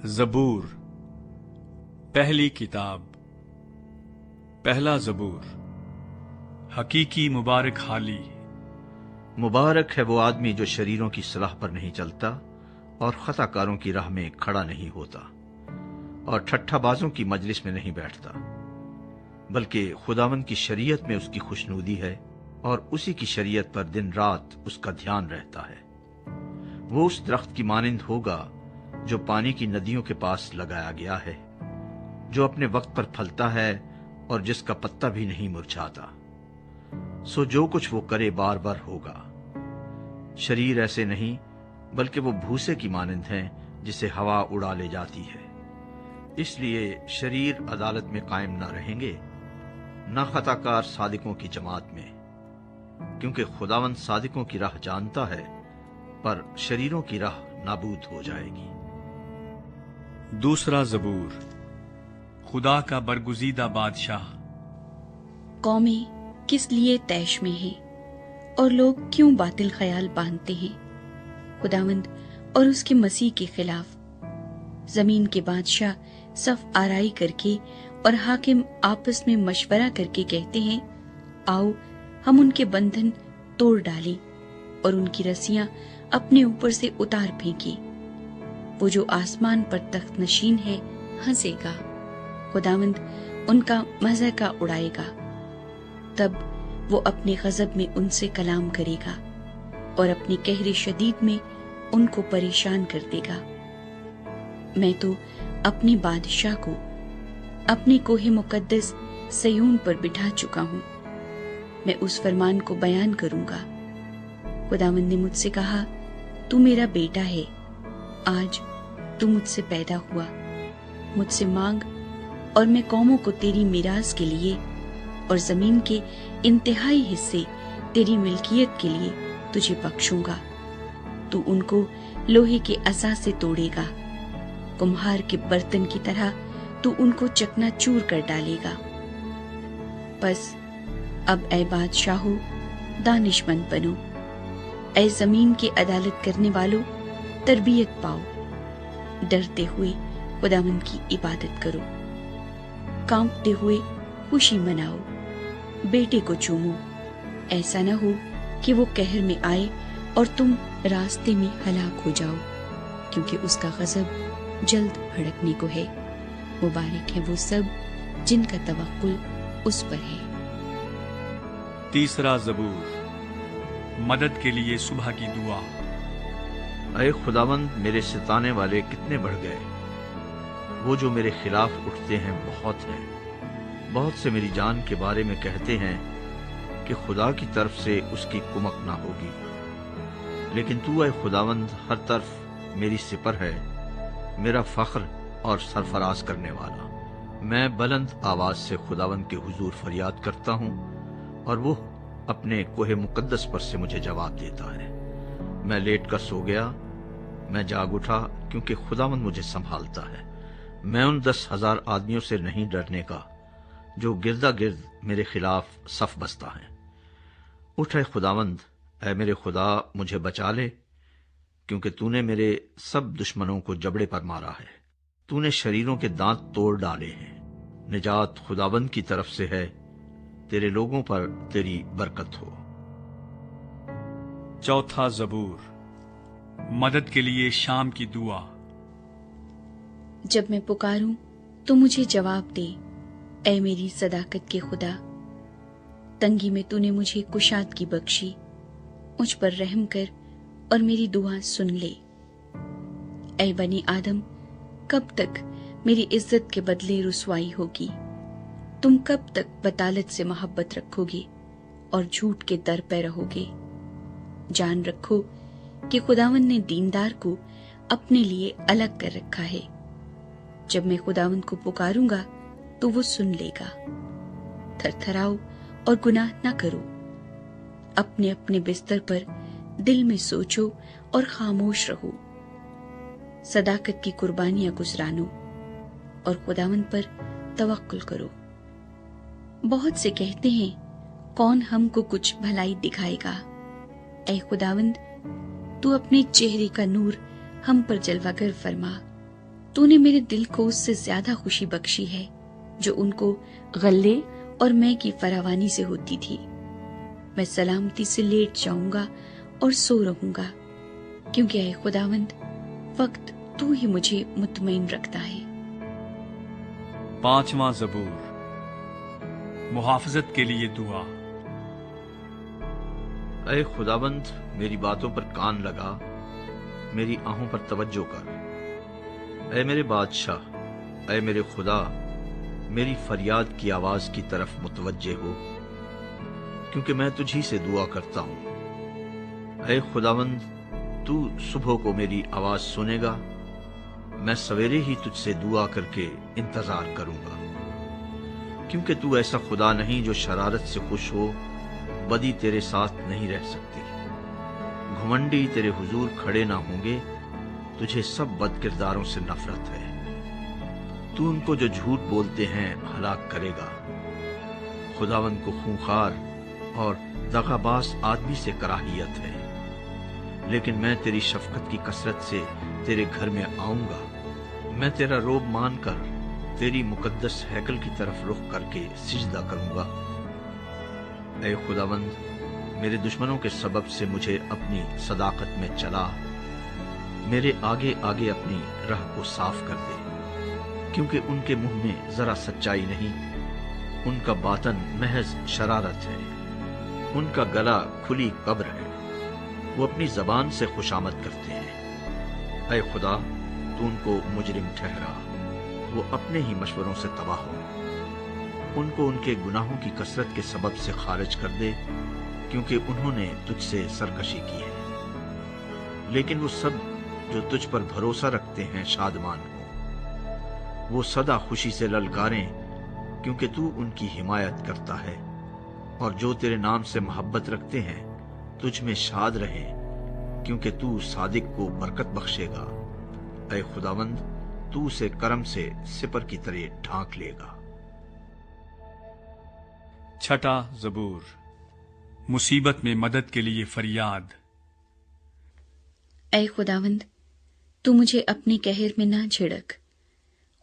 زبور پہلی کتاب پہلا زبور حقیقی مبارک حالی۔ مبارک ہے وہ آدمی جو شریروں کی صلاح پر نہیں چلتا اور خطا کاروں کی راہ میں کھڑا نہیں ہوتا اور ٹھٹھا بازوں کی مجلس میں نہیں بیٹھتا، بلکہ خداوند کی شریعت میں اس کی خوشنودی ہے اور اسی کی شریعت پر دن رات اس کا دھیان رہتا ہے۔ وہ اس درخت کی مانند ہوگا جو پانی کی ندیوں کے پاس لگایا گیا ہے، جو اپنے وقت پر پھلتا ہے اور جس کا پتا بھی نہیں مرجھاتا۔ سو جو کچھ وہ کرے بار بار ہوگا۔ شریر ایسے نہیں بلکہ وہ بھوسے کی مانند ہیں جسے ہوا اڑا لے جاتی ہے۔ اس لیے شریر عدالت میں قائم نہ رہیں گے، نہ خطا کار صادقوں کی جماعت میں، کیونکہ خداوند صادقوں کی راہ جانتا ہے پر شریروں کی راہ نابود ہو جائے گی۔ دوسرا زبور خدا کا برگزیدہ بادشاہ۔ قومیں کس لیے طیش میں ہیں اور لوگ کیوں باطل خیال باندھتے ہیں خداوند اور اس کے مسیح کے خلاف۔ زمین کے بادشاہ صف آرائی کر کے اور حاکم آپس میں مشورہ کر کے کہتے ہیں، آؤ ہم ان کے بندھن توڑ ڈالیں اور ان کی رسیاں اپنے اوپر سے اتار پھینکیں۔ وہ جو آسمان پر تخت نشین ہے ہنسے گا، خداوند ان کا مضحکہ اڑائے گا۔ تب وہ اپنے غضب میں ان سے کلام کرے گا اور اپنی قہر شدید میں ان کو پریشان کر دے گا۔ میں تو اپنی بادشاہ کو اپنی کوہ مقدس سیون پر بٹھا چکا ہوں، میں اس فرمان کو بیان کروں گا۔ خداوند نے مجھ سے کہا، تو میرا بیٹا ہے، آج تو مجھ سے پیدا ہوا، مجھ سے مانگ اور میں قوموں کو تیری میراث کے لیے اور زمین کے انتہائی حصے تیری ملکیت کے لیے تجھے بخشوں گا۔ تو ان کو لوہے کے عصا سے توڑے گا، کمہار کے برتن کی طرح تو ان کو چکنا چور کر ڈالے گا۔ پس اب اے بادشاہو دانش مند بنو، اے زمین کے عدالت کرنے والوں تربیت پاؤ، ڈرتے ہوئے خداوند کی عبادت کرو، کانپتے ہوئے خوشی مناؤ، بیٹے کو چومو، ایسا نہ ہو کہ وہ قہر میں آئے اور تم راستے میں ہلاک ہو جاؤ، کیونکہ اس کا غضب جلد بھڑکنے کو ہے۔ مبارک ہے وہ سب جن کا توکل اس پر ہے۔ تیسرا زبور مدد کے لیے صبح کی دعا۔ اے خداوند، میرے ستانے والے کتنے بڑھ گئے، وہ جو میرے خلاف اٹھتے ہیں بہت ہیں۔ بہت سے میری جان کے بارے میں کہتے ہیں کہ خدا کی طرف سے اس کی کمک نہ ہوگی، لیکن تو اے خداوند ہر طرف میری سپر ہے، میرا فخر اور سرفراز کرنے والا۔ میں بلند آواز سے خداوند کے حضور فریاد کرتا ہوں اور وہ اپنے کوہ مقدس پر سے مجھے جواب دیتا ہے۔ میں لیٹ کر سو گیا، میں جاگ اٹھا کیونکہ خداوند مجھے سنبھالتا ہے۔ میں ان 10,000 آدمیوں سے نہیں ڈرنے کا جو گردا گرد میرے خلاف صف بستہ ہیں۔ اٹھ اے خداوند، اے میرے خدا مجھے بچا لے، کیونکہ تو نے میرے سب دشمنوں کو جبڑے پر مارا ہے۔ تو نے شریروں کے دانت توڑ ڈالے ہیں۔ نجات خداوند کی طرف سے ہے، تیرے لوگوں پر تیری برکت ہو۔ چوتھا زبور مدد کے لیے شام کی دعا۔ جب میں پکاروں تو مجھے جواب دے، اے میری صداقت کے خدا۔ تنگی میں تو نے مجھے کشادگی بخشی، مجھ پر رحم کر اور میری دعا سن لے۔ اے بنی آدم، کب تک میری عزت کے بدلے رسوائی ہوگی؟ تم کب تک بطالت سے محبت رکھو گے اور جھوٹ کے در پہ رہو گے؟ جان رکھو کہ خداوند نے دیندار کو اپنے لیے الگ کر رکھا ہے۔ جب میں خداوند کو پکاروں گا تو وہ سن لے گا۔ تھر تھراؤ اور گناہ نہ کرو، اپنے اپنے بستر پر دل میں سوچو اور خاموش رہو۔ صداقت کی قربانیاں گزرانو اور خداوند پر توکل کرو۔ بہت سے کہتے ہیں، کون ہم کو کچھ بھلائی دکھائے گا؟ اے خداوند، تو اپنے چہرے کا نور ہم پر جلوہ گر فرما تو نے میرے دل کو اس سے زیادہ خوشی بخشی ہے جو ان کو غلے اور مے کی فراوانی سے ہوتی تھی۔ میں سلامتی سے لیٹ جاؤں گا اور سو رہوں گا، کیونکہ اے خداوند وقت تو ہی مجھے مطمئن رکھتا ہے۔ 5واں زبور، محافظت کے لیے دعا۔ اے خداوند میری باتوں پر کان لگا، میری آہوں پر توجہ کر۔ اے میرے بادشاہ، اے میرے خدا، میری فریاد کی آواز کی طرف متوجہ ہو، کیونکہ میں تجھی سے دعا کرتا ہوں۔ اے خداوند تو صبح کو میری آواز سنے گا، میں سویرے ہی تجھ سے دعا کر کے انتظار کروں گا، کیونکہ تو ایسا خدا نہیں جو شرارت سے خوش ہو، بدی تیرے ساتھ نہیں رہ سکتی۔ گھمنڈی تیرے حضور کھڑے نہ ہوں گے، تجھے سب بد کرداروں سے نفرت ہے۔ تو ان کو جو جھوٹ بولتے ہیں ہلاک کرے گا۔ خداوند کو خونخوار اور دغا باز آدمی سے کراہیت ہے، لیکن میں تیری شفقت کی کثرت سے تیرے گھر میں آؤں گا۔ میں تیرا روب مان کر تیری مقدس ہیکل کی طرف رخ کر کے سجدہ کروں گا۔ اے خداوند میرے دشمنوں کے سبب سے مجھے اپنی صداقت میں چلا، میرے آگے آگے اپنی راہ کو صاف کر دے، کیونکہ ان کے منہ میں ذرا سچائی نہیں، ان کا باطن محض شرارت ہے، ان کا گلا کھلی قبر ہے، وہ اپنی زبان سے خوشامد کرتے ہیں۔ اے خدا تو ان کو مجرم ٹھہرا، وہ اپنے ہی مشوروں سے تباہ ہو، ان کو ان کے گناہوں کی کثرت کے سبب سے خارج کر دے، کیونکہ انہوں نے تجھ سے سرکشی کی ہے۔ لیکن وہ سب جو تجھ پر بھروسہ رکھتے ہیں شادمان ہوں، وہ سدا خوشی سے للکاریں، کیونکہ تو ان کی حمایت کرتا ہے، اور جو تیرے نام سے محبت رکھتے ہیں تجھ میں شاد رہیں، کیونکہ تو صادق کو برکت بخشے گا۔ اے خداوند تو اسے کرم سے سپر کی طرح ڈھانک لے گا۔ 6واں زبور، مصیبت میں مدد کے لیے فریاد۔ اے خداوند تو مجھے اپنے قہر میں نہ جھڑک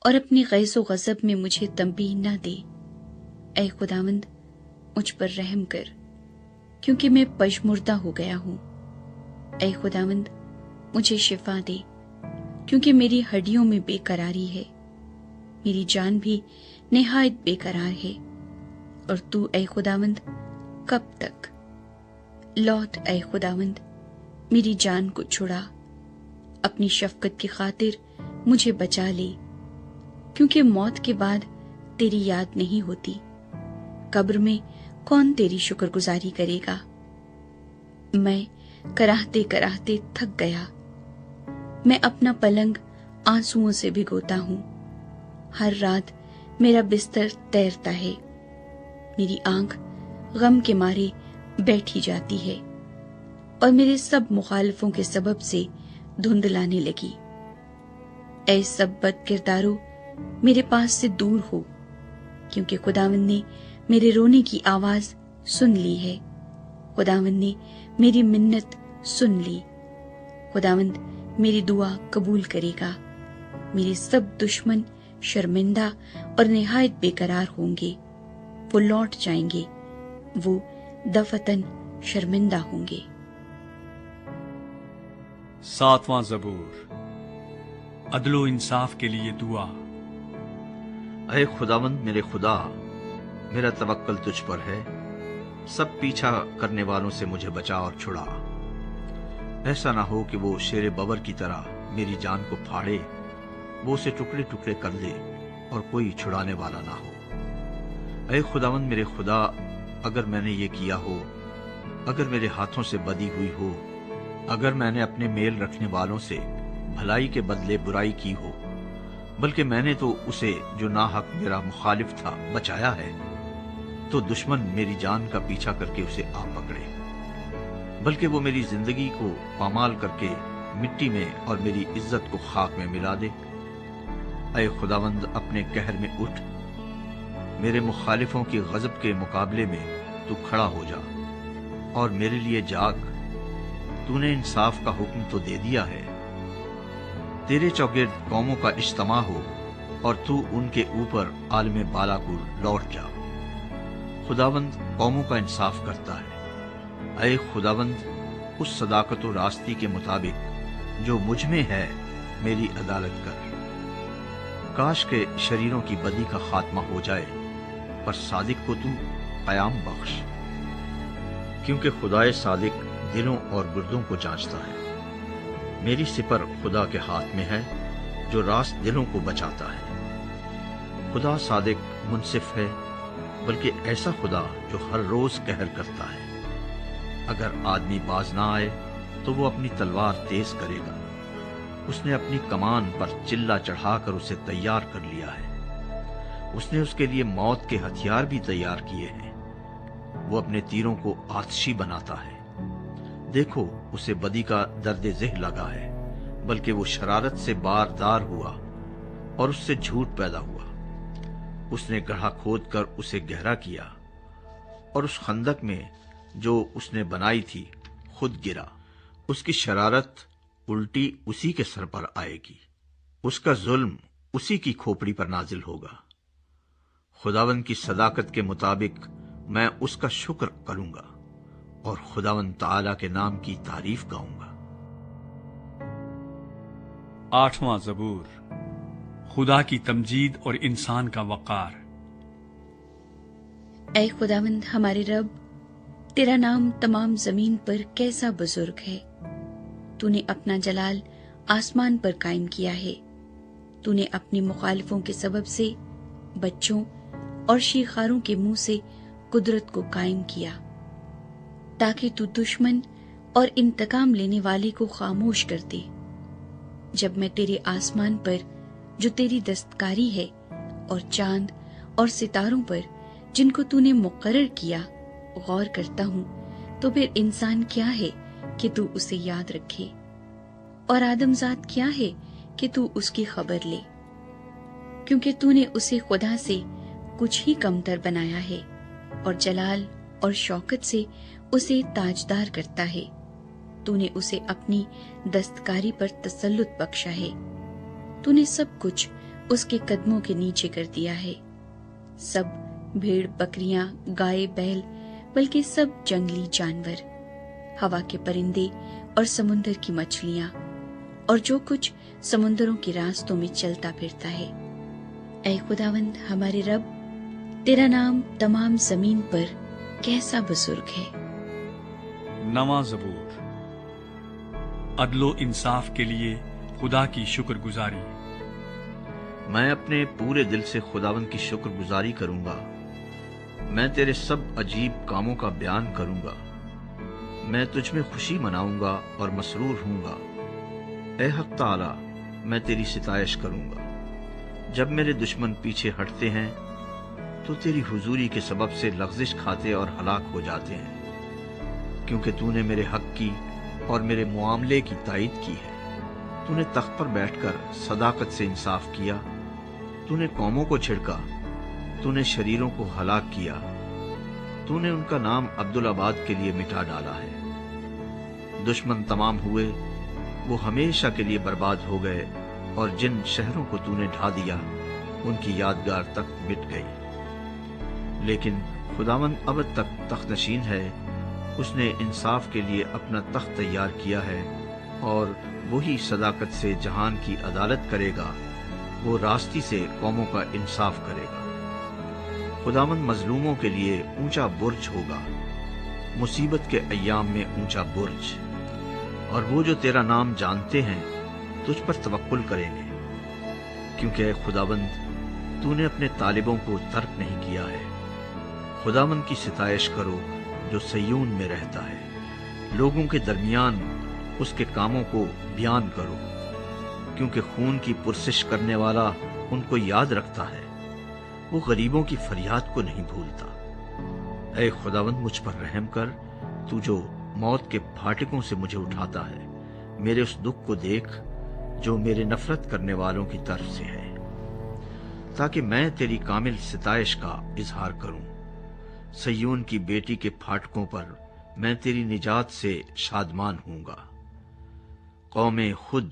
اور اپنی غیظ و غضب میں مجھے تنبیہ نہ دے۔ اے خداوند مجھ پر رحم کر، کیونکہ میں پژمردہ ہو گیا ہوں۔ اے خداوند مجھے شفا دے، کیونکہ میری ہڈیوں میں بے قراری ہے، میری جان بھی نہایت بے قرار ہے۔ اور تو اے خداوند کب تک؟ لوٹ اے خداوند میری جان کو چھڑا، اپنی شفقت کی خاطر مجھے بچا لے، کیونکہ موت کے بعد تیری یاد نہیں ہوتی۔ قبر میں کون تیری شکر گزاری کرے گا؟ میں کراہتے کراہتے تھک گیا، میں اپنا پلنگ آنسوؤں سے بھگوتا ہوں، ہر رات میرا بستر تیرتا ہے، میری آنکھ غم کے مارے بیٹھی جاتی ہے، اور میرے سب مخالفوں کے سبب سے دھند لانے لگی۔ اے سب بد کردارو میرے پاس سے دور ہو، کیونکہ خداوند نے میرے رونے کی آواز سن لی ہے، خداوند نے میری منت سن لی۔ خداوند میری دعا قبول کرے گا، میرے سب دشمن شرمندہ اور نہایت بے قرار ہوں گے، وہ لوٹ جائیں گے، وہ دفتن شرمندہ ہوں گے۔ 7واں زبور، عدل و انصاف کے لیے دعا۔ اے خداوند میرے خدا، میرا توکل تجھ پر ہے، سب پیچھا کرنے والوں سے مجھے بچا اور چھڑا۔ ایسا نہ ہو کہ وہ شیر ببر کی طرح میری جان کو پھاڑے، وہ اسے ٹکڑے ٹکڑے کر دے اور کوئی چھڑانے والا نہ ہو۔ اے خداوند میرے خدا، اگر میں نے یہ کیا ہو، اگر میرے ہاتھوں سے بدی ہوئی ہو، اگر میں نے اپنے میل رکھنے والوں سے بھلائی کے بدلے برائی کی ہو، بلکہ میں نے تو اسے جو ناحق میرا مخالف تھا بچایا ہے، تو دشمن میری جان کا پیچھا کر کے اسے آ پکڑے، بلکہ وہ میری زندگی کو پامال کر کے مٹی میں اور میری عزت کو خاک میں ملا دے۔ اے خداوند اپنے قہر میں اٹھ، میرے مخالفوں کی غضب کے مقابلے میں تو کھڑا ہو جا اور میرے لیے جاگ۔ تو نے انصاف کا حکم تو دے دیا ہے، تیرے چوگرد قوموں کا اجتماع ہو اور تو ان کے اوپر عالم بالا کو لوٹ جا۔ خداوند قوموں کا انصاف کرتا ہے۔ اے خداوند، اس صداقت و راستی کے مطابق جو مجھ میں ہے میری عدالت کر۔ کاش کے شریروں کی بدی کا خاتمہ ہو جائے، پر صادق کو تو قیام بخش، کیونکہ خدائے صادق دلوں اور گردوں کو جانچتا ہے۔ میری سپر خدا کے ہاتھ میں ہے جو راست دلوں کو بچاتا ہے۔ خدا صادق منصف ہے، بلکہ ایسا خدا جو ہر روز قہر کرتا ہے۔ اگر آدمی باز نہ آئے تو وہ اپنی تلوار تیز کرے گا۔ اس نے اپنی کمان پر چلا چڑھا کر اسے تیار کر لیا ہے۔ اس نے اس کے لیے موت کے ہتھیار بھی تیار کیے ہیں۔ وہ اپنے تیروں کو آتشی بناتا ہے۔ دیکھو، اسے بدی کا درد ذہ لگا ہے، بلکہ وہ شرارت سے باردار ہوا اور اس سے جھوٹ پیدا ہوا۔ اس نے گڑھا کھود کر اسے گہرا کیا، اور اس خندق میں جو اس نے بنائی تھی خود گرا۔ اس کی شرارت الٹی اسی کے سر پر آئے گی، اس کا ظلم اسی کی کھوپڑی پر نازل ہوگا۔ خداوند کی صداقت کے مطابق میں اس کا شکر کروں گا اور خداوند تعالی کے نام کی تعریف گاؤں گا۔ 8واں زبور، خدا کی تمجید اور انسان کا وقار۔ اے خداوند ہمارے رب، تیرا نام تمام زمین پر کیسا بزرگ ہے۔ تو نے اپنا جلال آسمان پر قائم کیا ہے۔ تو نے اپنی مخالفوں کے سبب سے بچوں اور شیخاروں کے منہ سے قدرت کو قائم کیا، تاکہ تو دشمن اور انتقام لینے والے کو خاموش کر دے۔ جب میں تیرے آسمان پر جو تیری دستکاری ہے اور چاند اور ستاروں پر جن کو تو نے مقرر کیا غور کرتا ہوں، تو پھر انسان کیا ہے کہ تو اسے یاد رکھے، اور آدم ذات کیا ہے کہ تو اس کی خبر لے، کیونکہ تو نے اسے خدا سے کچھ ہی کمتر بنایا ہے، اور جلال اور شوکت سے اسے تاجدار کرتا ہے۔ تو نے اسے اپنی دستکاری پر تسلط بخشا ہے۔ تو نے سب کچھ اس کے قدموں کے نیچے کر دیا ہے، سب بھیڑ بکریاں، گائے بیل، بلکہ سب جنگلی جانور، ہوا کے پرندے اور سمندر کی مچھلیاں، اور جو کچھ سمندروں کے راستوں میں چلتا پھرتا ہے۔ اے خداوند ہمارے رب، تیرا نام تمام زمین پر کیسا بزرگ ہے۔ 9واں زبور، عدل و انصاف کے لیے خدا کی شکر گزاری۔ میں اپنے پورے دل سے خداوند کی شکر گزاری کروں گا۔ میں تیرے سب عجیب کاموں کا بیان کروں گا۔ میں تجھ میں خوشی مناؤں گا اور مسرور ہوں گا۔ اے حق تعالی، میں تیری ستائش کروں گا۔ جب میرے دشمن پیچھے ہٹتے ہیں تو تیری حضوری کے سبب سے لغزش کھاتے اور ہلاک ہو جاتے ہیں، کیونکہ تو نے میرے حق کی اور میرے معاملے کی تائید کی ہے۔ تو نے تخت پر بیٹھ کر صداقت سے انصاف کیا۔ تو نے قوموں کو چھڑکا، تو نے شریروں کو ہلاک کیا۔ تو نے ان کا نام عبدالآباد کے لیے مٹا ڈالا ہے۔ دشمن تمام ہوئے، وہ ہمیشہ کے لیے برباد ہو گئے، اور جن شہروں کو تو نے ڈھا دیا ان کی یادگار تک مٹ گئی۔ لیکن خداوند ابد تک تخت نشین ہے، اس نے انصاف کے لیے اپنا تخت تیار کیا ہے، اور وہی صداقت سے جہان کی عدالت کرے گا۔ وہ راستی سے قوموں کا انصاف کرے گا۔ خداوند مظلوموں کے لیے اونچا برج ہوگا، مصیبت کے ایام میں اونچا برج، اور وہ جو تیرا نام جانتے ہیں تجھ پر توکل کریں گے، کیونکہ اے خداوند تو نے اپنے طالبوں کو ترک نہیں کیا ہے۔ خداوند کی ستائش کرو جو سیون میں رہتا ہے، لوگوں کے درمیان اس کے کاموں کو بیان کرو، کیونکہ خون کی پرسش کرنے والا ان کو یاد رکھتا ہے، وہ غریبوں کی فریاد کو نہیں بھولتا۔ اے خداوند مجھ پر رحم کر، تو جو موت کے پھاٹکوں سے مجھے اٹھاتا ہے، میرے اس دکھ کو دیکھ جو میرے نفرت کرنے والوں کی طرف سے ہے، تاکہ میں تیری کامل ستائش کا اظہار کروں۔ سیون کی بیٹی کے پھاٹکوں پر میں تیری نجات سے شادمان ہوں گا۔ قومیں خود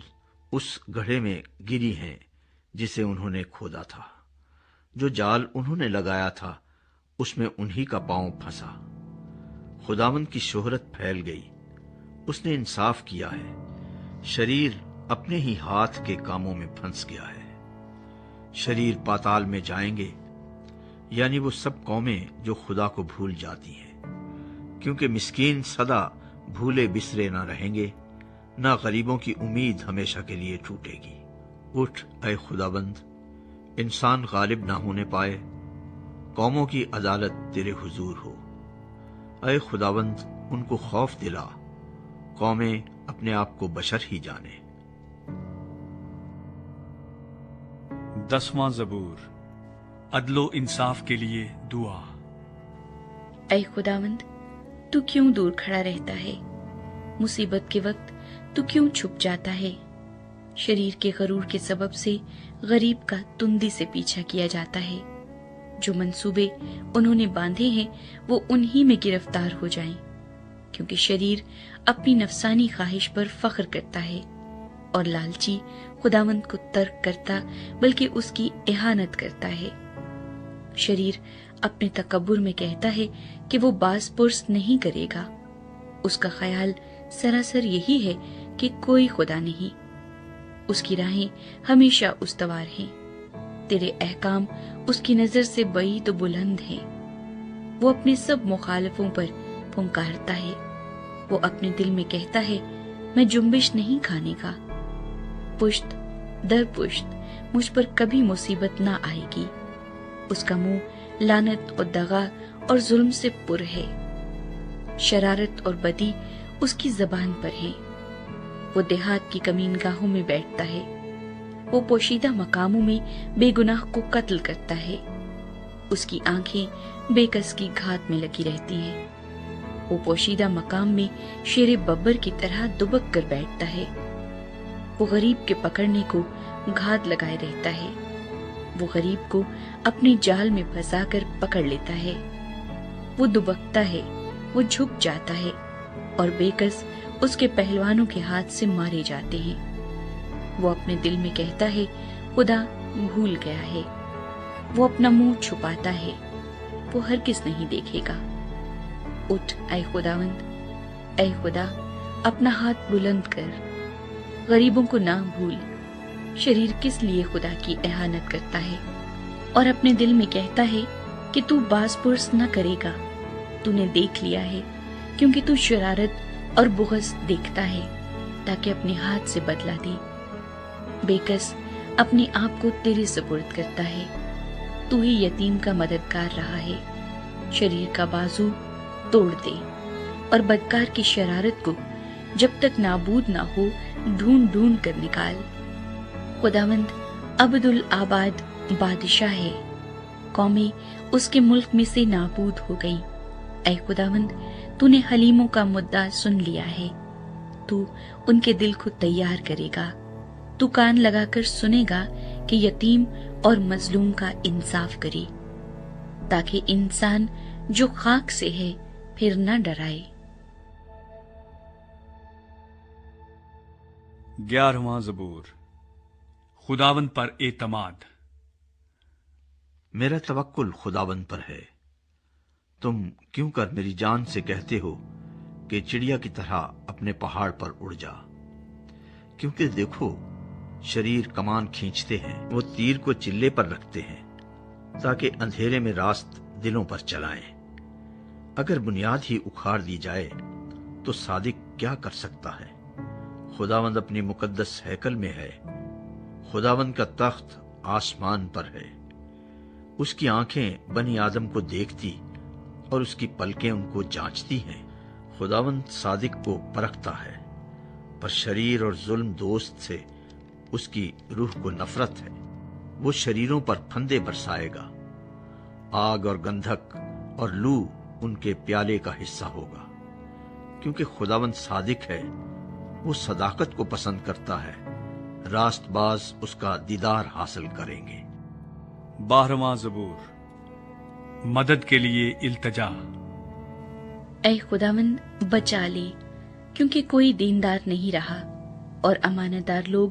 اس گڑھے میں گری ہیں جسے انہوں نے کھودا تھا۔ جو جال انہوں نے لگایا تھا اس میں انہی کا پاؤں پھنسا۔ خداوند کی شہرت پھیل گئی، اس نے انصاف کیا ہے، شریر اپنے ہی ہاتھ کے کاموں میں پھنس گیا ہے۔ شریر پاتال میں جائیں گے، یعنی وہ سب قومیں جو خدا کو بھول جاتی ہیں، کیونکہ مسکین سدا بھولے بسرے نہ رہیں گے، نہ غریبوں کی امید ہمیشہ کے لیے ٹوٹے گی۔ اٹھ اے خداوند، انسان غالب نہ ہونے پائے، قوموں کی عدالت تیرے حضور ہو۔ اے خداوند، ان کو خوف دلا، قومیں اپنے آپ کو بشر ہی جانے۔ 10واں زبور، عدل و انصاف کے لیے دعا۔ اے خداوند، تو کیوں دور کھڑا رہتا ہے؟ مصیبت کے وقت تو کیوں چھپ جاتا ہے؟ شریر کے غرور کے سبب سے غریب کا تندی سے پیچھا کیا جاتا ہے۔ جو منصوبے انہوں نے باندھے ہیں وہ انہی میں گرفتار ہو جائیں، کیونکہ شریر اپنی نفسانی خواہش پر فخر کرتا ہے اور لالچی خداوند کو ترک کرتا بلکہ اس کی اہانت کرتا ہے۔ شریر اپنے تکبر میں کہتا ہے کہ وہ باز پرس نہیں کرے گا۔ اس کا خیال سراسر یہی ہے کہ کوئی خدا نہیں۔ اس کی راہیں ہمیشہ استوار ہیں، تیرے احکام اس کی نظر سے بعید و بلند ہیں۔ وہ اپنے سب مخالفوں پر پھنکارتا ہے، وہ اپنے دل میں کہتا ہے میں جنبش نہیں کھانے کا۔ پشت در پشت مجھ پر کبھی مصیبت نہ آئے گی۔ اس کا منہ لعنت اور دغا اور ظلم سے پر ہے، شرارت اور بدی اس کی زبان پر ہے۔ وہ دیہات کی کمین گاہوں میں بیٹھتا ہے، وہ پوشیدہ مقاموں میں بے گناہ کو قتل کرتا ہے۔ اس کی آنکھیں بے کس کی گھات میں لگی رہتی ہیں، وہ پوشیدہ مقام میں شیر ببر کی طرح دبک کر بیٹھتا ہے۔ وہ غریب کے پکڑنے کو گھات لگائے رہتا ہے، وہ غریب کو اپنے جال میں پھنسا کر پکڑ لیتا ہے۔ وہ دبکتا ہے، وہ جھک جاتا ہے اور بے کس اس کے پہلوانوں کے ہاتھ سے مارے جاتے ہیں۔ وہ اپنے دل میں کہتا ہے خدا بھول گیا ہے، وہ اپنا منہ چھپاتا ہے، وہ ہرگز نہیں دیکھے گا۔ اٹھ اے خداوند، اے خدا اپنا ہاتھ بلند کر، غریبوں کو نہ بھول۔ شریر کس لیے خدا کی اہانت کرتا ہے اور اپنے دل میں کہتا ہے کہ تو باز پرس نہ کرے گا؟ تو نے دیکھ لیا ہے، کیونکہ تو شرارت اور بغض دیکھتا ہے تاکہ اپنے ہاتھ سے بدلہ دے۔ بے کس اپنے آپ کو تیرے سپرد کرتا ہے، تو ہی یتیم کا مددگار رہا ہے۔ شریر کا بازو توڑ دے اور بدکار کی شرارت کو جب تک نابود نہ ہو ڈھونڈ ڈھونڈ کر نکال۔ خداوند عبدالآباد بادشاہ ہے، قومیں اس کے ملک میں سے نابود ہو گئیں۔ اے خداوند، تو نے حلیموں کا مدعا سن لیا ہے، تو ان کے دل کو تیار کرے گا۔ تو کان لگا کر سنے گا کہ یتیم اور مظلوم کا انصاف کرے، تاکہ انسان جو خاک سے ہے پھر نہ ڈرائے۔ 11واں زبور، خداوند پر اعتماد۔ میرا توکل خداوند پر ہے۔ تم کیوں کر میری جان سے کہتے ہو کہ چڑیا کی طرح اپنے پہاڑ پر اڑ جا؟ کیونکہ دیکھو، شریر کمان کھینچتے ہیں، وہ تیر کو چلے پر رکھتے ہیں تاکہ اندھیرے میں راست دلوں پر چلائیں۔ اگر بنیاد ہی اکھاڑ دی جائے تو صادق کیا کر سکتا ہے؟ خداوند اپنی مقدس ہیکل میں ہے، خداوند کا تخت آسمان پر ہے۔ اس کی آنکھیں بنی آدم کو دیکھتی اور اس کی پلکیں ان کو جانچتی ہیں۔ خداوند صادق کو پرکھتا ہے، پر شریر اور ظلم دوست سے اس کی روح کو نفرت ہے۔ وہ شریروں پر پھندے برسائے گا، آگ اور گندھک اور لو ان کے پیالے کا حصہ ہوگا۔ کیونکہ خداوند صادق ہے، وہ صداقت کو پسند کرتا ہے، راست باز اس کا دیدار حاصل کریں گے۔ 12واں زبور، مدد کے لیے التجا۔ اے خداوند بچا لے، کیونکہ کوئی دیندار نہیں رہا اور امانت دار لوگ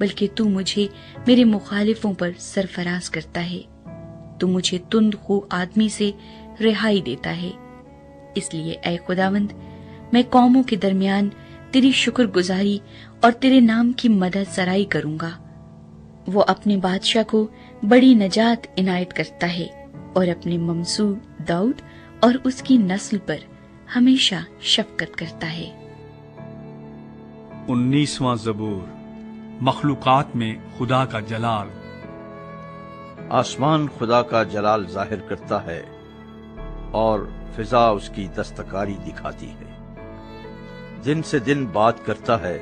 بلکہ تو مجھے میرے مخالفوں پر سرفراز کرتا ہے۔ تو مجھے تند خو آدمی سے رہائی دیتا ہے۔ اس لیے اے خداوند، میں قوموں کے درمیان تیری شکر گزاری اور تیرے نام کی مدد سرائی کروں گا۔ وہ اپنے بادشاہ کو بڑی نجات عنایت کرتا ہے اور اپنے ممسو داؤد اور اس کی نسل پر ہمیشہ شفقت کرتا ہے۔ 19واں زبور، مخلوقات میں خدا کا جلال۔ آسمان خدا کا جلال ظاہر کرتا ہے اور فضا اس کی دستکاری دکھاتی ہے۔ دن سے دن بات کرتا ہے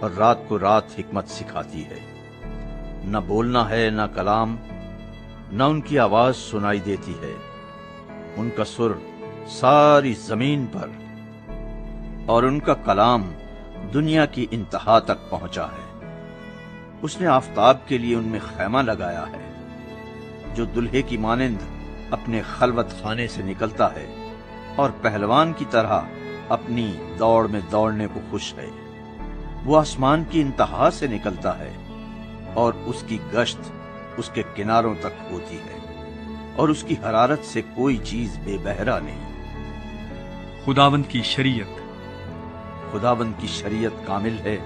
اور رات کو رات حکمت سکھاتی ہے۔ نہ بولنا ہے نہ کلام، نہ ان کی آواز سنائی دیتی ہے۔ ان کا سر ساری زمین پر اور ان کا کلام دنیا کی انتہا تک پہنچا ہے۔ اس نے آفتاب کے لیے ان میں خیمہ لگایا ہے، جو دلہے کی مانند اپنے خلوت خانے سے نکلتا ہے اور پہلوان کی طرح اپنی دوڑ میں دوڑنے کو خوش ہے۔ وہ آسمان کی انتہا سے نکلتا ہے اور اس کی گشت اس کے کناروں تک ہوتی ہے، اور اس کی حرارت سے کوئی چیز بے بہرا نہیں۔ خداوند کی شریعت، خداوند کی شریعت کامل ہے،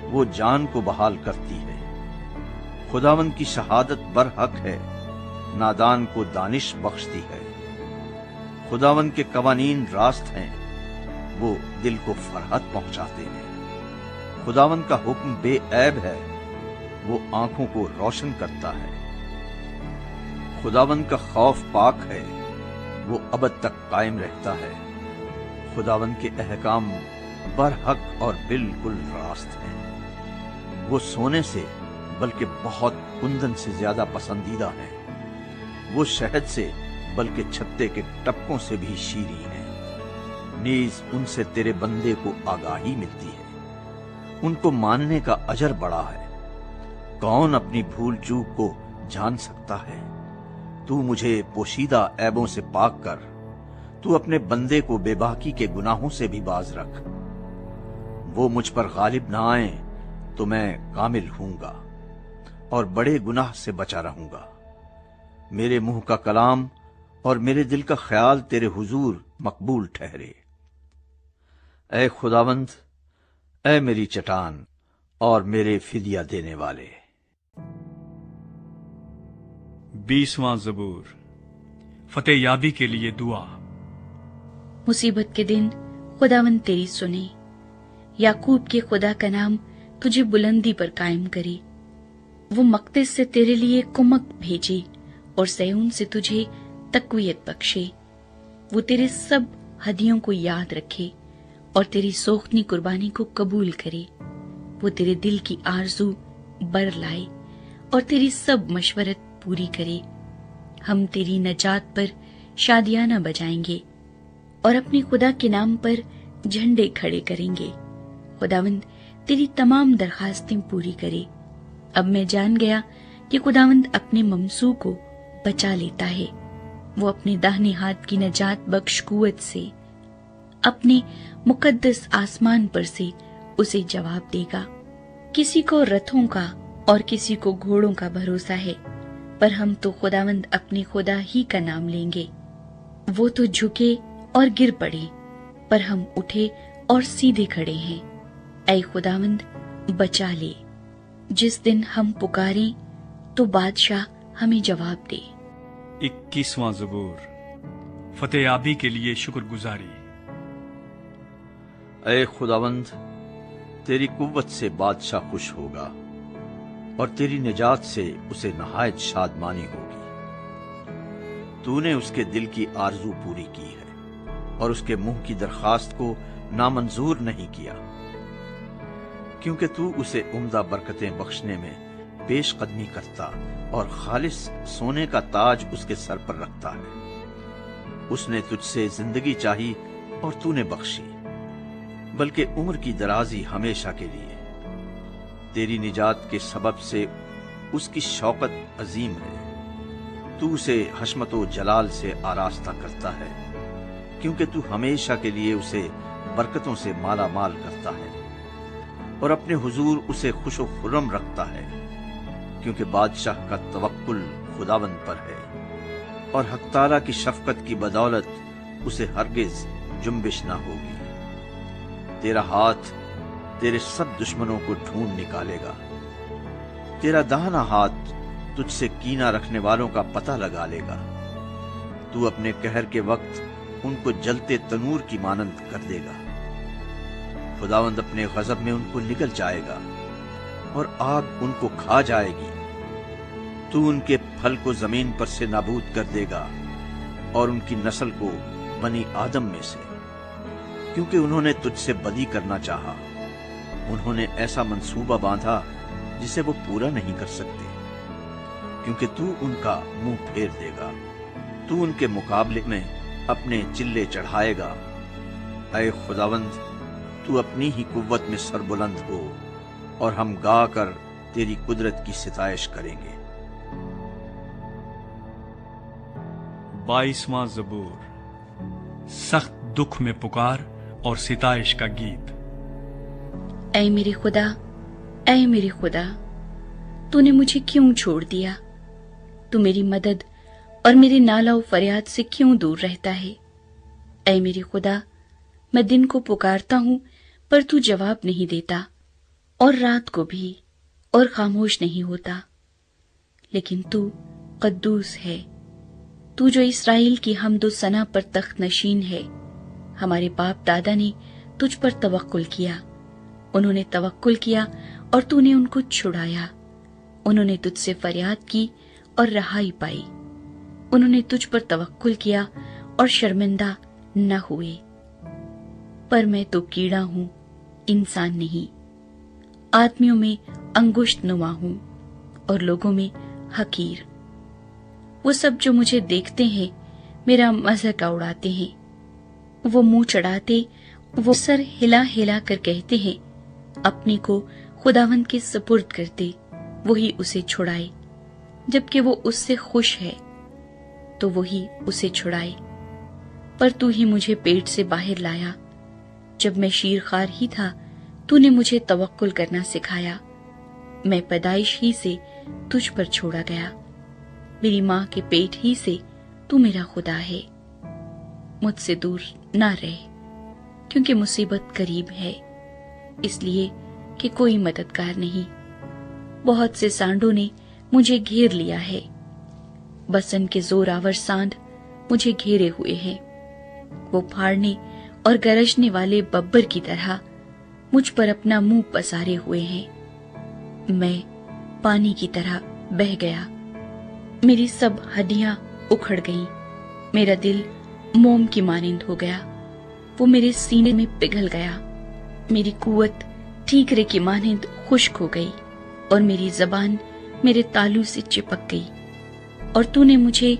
وہ جان کو بحال کرتی ہے۔ خداوند کی شہادت برحق ہے، نادان کو دانش بخشتی ہے۔ خداوند کے قوانین راست ہیں، وہ دل کو فرحت پہنچاتے ہیں۔ خداوند کا حکم بے عیب ہے، وہ آنکھوں کو روشن کرتا ہے۔ خداوند کا خوف پاک ہے، وہ ابد تک قائم رہتا ہے۔ خداوند کے احکام برحق اور بالکل راست ہیں، وہ سونے سے بلکہ بہت کندن سے زیادہ پسندیدہ ہیں۔ وہ شہد سے بلکہ چھتے کے ٹپکوں سے بھی شیریں ہیں۔ نیز ان سے تیرے بندے کو آگاہی ملتی ہے، ان کو ماننے کا اجر بڑا ہے۔ کون اپنی بھول چوک کو جان سکتا ہے؟ تو مجھے پوشیدہ عیبوں سے پاک کر، تو اپنے بندے کو بے باکی کے گناہوں سے بھی باز رکھ۔ وہ مجھ پر غالب نہ آئیں تو میں کامل ہوں گا اور بڑے گناہ سے بچا رہوں گا۔ میرے منہ کا کلام اور میرے دل کا خیال تیرے حضور مقبول ٹھہرے۔ اے خداوند، اے میری چٹان اور میرے فدیہ دینے والے۔ 20واں زبور، فتح یابی کے لیے دعا۔ مصیبت کے دن خداوند تیری سنے، یعقوب کے خدا کا نام تجھے بلندی پر قائم کرے۔ وہ مقدس سے تیرے لیے کمک بھیجے اور صہیون سے تجھے تقویت بخشے۔ وہ تیرے سب ہدیوں کو یاد رکھے اور تیری سوختنی قربانی کو قبول کرے۔ وہ تیرے دل کی آرزو بر لائے اور تیری سب مشورت پوری کرے۔ ہم تیری نجات پر شادیانہ بجائیں گے اور اپنے خدا کے نام پر جھنڈے کھڑے کریں گے۔ خداوند تیری تمام درخواستیں پوری کرے۔ اب میں جان گیا کہ خداوند اپنے ممسو کو بچا لیتا ہے۔ وہ اپنے داہنے ہاتھ کی نجات بخش قوت سے اپنے مقدس آسمان پر سے اسے جواب دے گا۔ کسی کو رتھوں کا اور کسی کو گھوڑوں کا بھروسہ ہے، پر ہم تو خداوند اپنے خدا ہی کا نام لیں گے۔ وہ تو جھکے اور گر پڑے، پر ہم اٹھے اور سیدھے کھڑے ہیں۔ اے خداوند بچا لے، جس دن ہم پکاریں تو بادشاہ ہمیں جواب دے۔ 21واں زبور، فتح یابی کے لیے شکر گزاری۔ اے خداوند، تیری قوت سے بادشاہ خوش ہوگا اور تیری نجات سے اسے نہایت شادمانی ہوگی۔ تو نے اس کے دل کی آرزو پوری کی ہے اور اس کے منہ کی درخواست کو نامنظور نہیں کیا، کیونکہ تو اسے عمدہ برکتیں بخشنے میں پیش قدمی کرتا اور خالص سونے کا تاج اس کے سر پر رکھتا ہے۔ اس نے تجھ سے زندگی چاہی اور تو نے بخشی، بلکہ عمر کی درازی ہمیشہ کے لیے۔ تیری نجات کے سبب سے اس کی شوقت عظیم ہے۔ تو اسے حشمت و جلال سے آراستہ کرتا ہے، کیونکہ تو ہمیشہ کے لیے اسے برکتوں سے مالا مال کرتا ہے۔ اور اپنے حضور اسے خوش و خرم رکھتا ہے، کیونکہ بادشاہ کا توکل خداوند پر ہے، اور حق تعالیٰ کی شفقت کی بدولت اسے ہرگز جنبش نہ ہوگی۔ تیرا ہاتھ تیرے سب دشمنوں کو ڈھونڈ نکالے گا، تیرا داہنا ہاتھ تجھ سے کینہ رکھنے والوں کا پتہ لگا لے گا۔ تو اپنے قہر کے وقت ان کو جلتے تنور کی مانند کر دے گا۔ خداوند اپنے غضب میں ان کو نگل جائے گا اور آگ ان کو کھا جائے گی۔ تو ان کے پھل کو زمین پر سے نابود کر دے گا اور ان کی نسل کو بنی آدم میں سے، کیونکہ انہوں نے تجھ سے بدی کرنا چاہا۔ انہوں نے ایسا منصوبہ باندھا جسے وہ پورا نہیں کر سکتے، کیونکہ تو ان کا منہ پھیر دے گا۔ تو ان کے مقابلے میں اپنے چلے چڑھائے گا۔ اے خداوند، تو اپنی ہی قوت میں سربلند ہو، اور ہم گا کر تیری قدرت کی ستائش کریں گے۔ 22واں زبور، سخت دکھ میں پکار اور ستائش کا گیت۔ اے میرے خدا، اے میرے خدا، تو نے مجھے کیوں چھوڑ دیا؟ تو میری مدد اور میرے نالہ و فریاد سے کیوں دور رہتا ہے؟ اے میرے خدا، میں دن کو پکارتا ہوں پر تو جواب نہیں دیتا، اور رات کو بھی، اور خاموش نہیں ہوتا۔ لیکن تو قدوس ہے، تو جو اسرائیل کی حمد و ثنا پر تخت نشین ہے۔ ہمارے باپ دادا نے تجھ پر توکل کیا، انہوں نے توکل کیا اور تو نے ان کو چھڑایا۔ انہوں نے تجھ سے فریاد کی اور رہائی پائی۔ انہوں نے تجھ پر توکل کیا اور شرمندہ نہ ہوئے۔ پر میں تو کیڑا ہوں، انسان نہیں، آدمیوں میں انگشت نما ہوں اور لوگوں میں حقیر۔ وہ سب جو مجھے دیکھتے ہیں میرا مذاق اڑاتے ہیں، وہ منہ چڑھاتے، وہ سر ہلا ہلا کر کہتے ہیں، اپنے کو خداوند کے سپرد کر دے، وہی اسے چھڑائے۔ جبکہ وہ اس سے خوش ہے تو وہی اسے چھڑائے۔ پر تو ہی مجھے پیٹ سے باہر لایا، جب میں شیر خوار ہی تھا تو نے مجھے توکل کرنا سکھایا۔ میں پیدائش ہی سے تجھ پر چھوڑا گیا، میری ماں کے پیٹ ہی سے تو میرا خدا ہے۔ مجھ سے دور نہ رہ، کیونکہ مصیبت قریب ہے، اس لیے کہ کوئی مددگار نہیں۔ بہت سے سانڈوں نے مجھے گھیر لیا ہے، بسن کے زور آور سانڈ مجھے گھیرے ہوئے ہیں۔ وہ پھاڑنے اور گرجنے والے ببر کی طرح مجھ پر اپنا منہ پسارے ہوئے ہیں۔ میں پانی کی طرح بہہ گیا، میری سب ہڈیاں اکھڑ گئیں، میرا دل موم کی مانند ہو گیا، وہ میرے سینے میں پگھل گیا۔ میری قوت ٹھیکرے کی مانند خشک ہو گئی، اور میری زبان میرے تالو سے چپک گئی۔ اور تو نے مجھے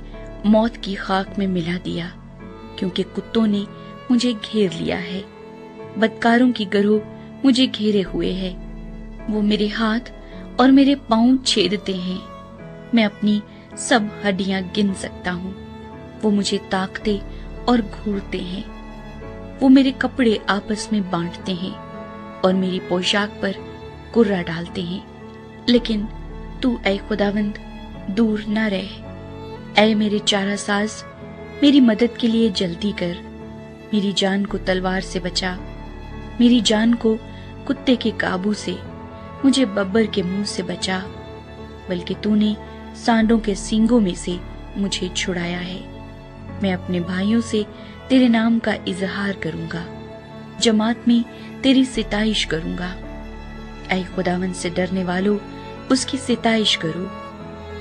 موت کی خاک میں ملا دیا، کیونکہ کتوں نے مجھے گھیر لیا ہے، بدکاروں کی گروہ مجھے گھیرے ہوئے ہے۔ وہ میرے ہاتھ اور میرے پاؤں چھیدتے ہیں، میں اپنی سب ہڈیاں گن سکتا ہوں۔ وہ مجھے تاکتے اور گھورتے ہیں، وہ میرے کپڑے آپس میں بانٹتے ہیں اور میری پوشاک پر کرا ڈالتے ہیں۔ لیکن تو اے خداوند دور نہ رہ، اے میرے چارہ ساز میری مدد کے لیے جلدی کر۔ میری جان کو تلوار سے بچا، میری جان کو کتے کے قابو سے، مجھے ببر کے منہ سے بچا، بلکہ تو نے سانڈوں کے سینگوں میں سے مجھے چھڑایا ہے۔ میں اپنے بھائیوں سے تیرے نام کا اظہار کروں گا، جماعت میں تیری ستائش کروں گا۔ اے خداوند سے ڈرنے والو اس کی ستائش کرو،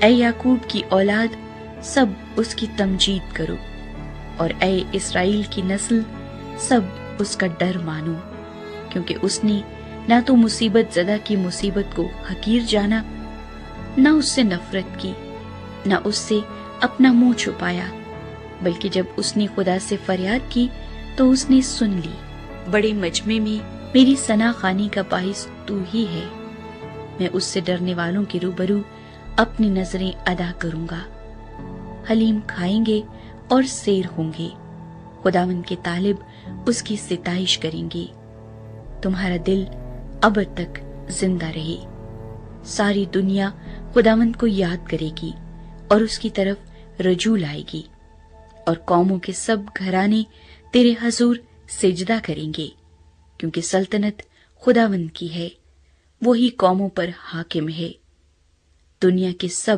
اے یعقوب کی اولاد سب اس کی تمجید کرو، اور اے اسرائیل کی نسل سب اس کا ڈر مانو، کیونکہ اس نے نہ تو مصیبت زدہ کی مصیبت کو حقیر جانا، نہ اس سے نفرت کی، نہ اس سے اپنا منہ چھپایا، بلکہ جب اس نے خدا سے فریاد کی تو اس نے سن لی۔ بڑے مجمع میں میری ثنا خوانی کا باعث تو ہی ہے، میں اس سے ڈرنے والوں کے روبرو اپنی نظریں ادا کروں گا۔ حلیم کھائیں گے اور سیر ہوں گے، خداوند کے طالب اس کی ستائش کریں گے۔ تمہارا دل ابد تک زندہ رہے۔ ساری دنیا خداوند کو یاد کرے گی اور اس کی طرف رجوع لائے گی، اور قوموں کے سب گھرانے تیرے حضور سجدہ کریں گے، کیونکہ سلطنت خداوند کی ہے، وہی قوموں پر حاکم ہے۔ دنیا کے سب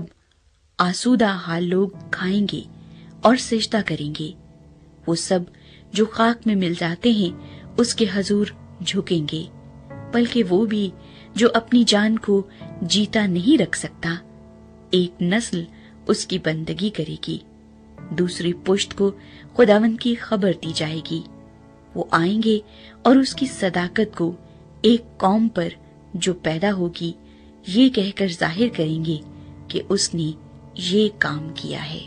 آسودہ حال لوگ کھائیں گے اور سجدہ کریں گے، وہ سب جو خاک میں مل جاتے ہیں اس کے حضور جھکیں گے، بلکہ وہ بھی جو اپنی جان کو جیتا نہیں رکھ سکتا، ایک نسل اس کی بندگی کرے گی، دوسری پشت کو خداوند کی خبر دی جائے گی۔ وہ آئیں گے اور اس کی صداقت کو ایک قوم پر جو پیدا ہوگی یہ کہہ کر ظاہر کریں گے کہ اس نے یہ کام کیا ہے۔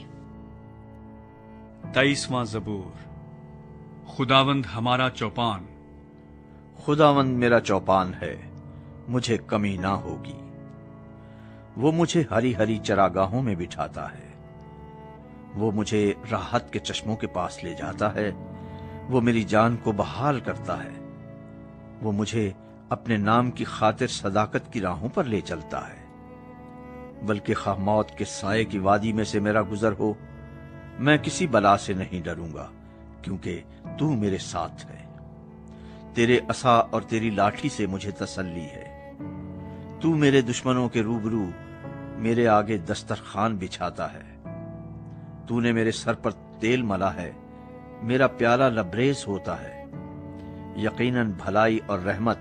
23واں زبور۔ خداوند ہمارا چوپان۔ خداوند میرا چوپان ہے، مجھے کمی نہ ہوگی۔ وہ مجھے ہری ہری چراگاہوں میں بٹھاتا ہے، وہ مجھے راحت کے چشموں کے پاس لے جاتا ہے، وہ میری جان کو بحال کرتا ہے، وہ مجھے اپنے نام کی خاطر صداقت کی راہوں پر لے چلتا ہے۔ بلکہ خواہ موت کے سائے کی وادی میں سے میرا گزر ہو، میں کسی بلا سے نہیں ڈروں گا، کیونکہ تو میرے ساتھ ہے۔ تیرے عصا اور تیری لاٹھی سے مجھے تسلی ہے۔ تو میرے دشمنوں کے روبرو میرے آگے دسترخوان بچھاتا ہے۔ تو نے میرے سر پر تیل ملا ہے، میرا پیالہ لبریز ہوتا ہے۔ یقیناً بھلائی اور رحمت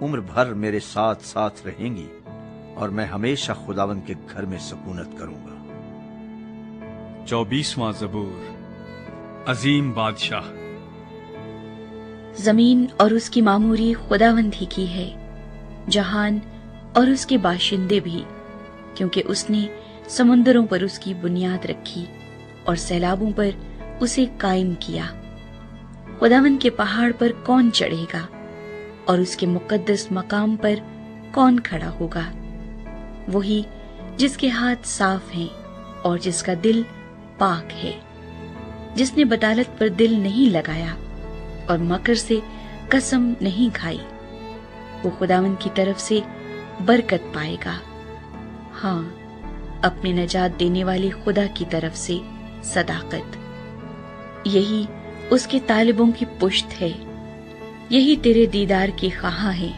عمر بھر میرے ساتھ ساتھ رہیں گی، اور میں ہمیشہ خداوند کے گھر میں سکونت کروں گا۔ 24واں زبور۔ عظیم بادشاہ۔ زمین اور اس کی معموری خداوند ہی کی ہے، جہان اور اس کے باشندے بھی، کیونکہ اس نے سمندروں پر اس کی بنیاد رکھی اور سیلابوں پر اسے قائم کیا۔ خداوند کے پہاڑ پر کون چڑھے گا، اور اس کے مقدس مقام پر کون کھڑا ہوگا؟ وہی جس کے ہاتھ صاف ہیں اور جس کا دل پاک ہے، جس نے بطالت پر دل نہیں لگایا اور مکر سے قسم نہیں کھائی۔ وہ خداوند کی طرف سے برکت پائے گا، ہاں، اپنے نجات دینے والے خدا کی طرف سے صداقت۔ یہی اس کے طالبوں کی پشت ہے، یہی تیرے دیدار کے خواہاں ہیں،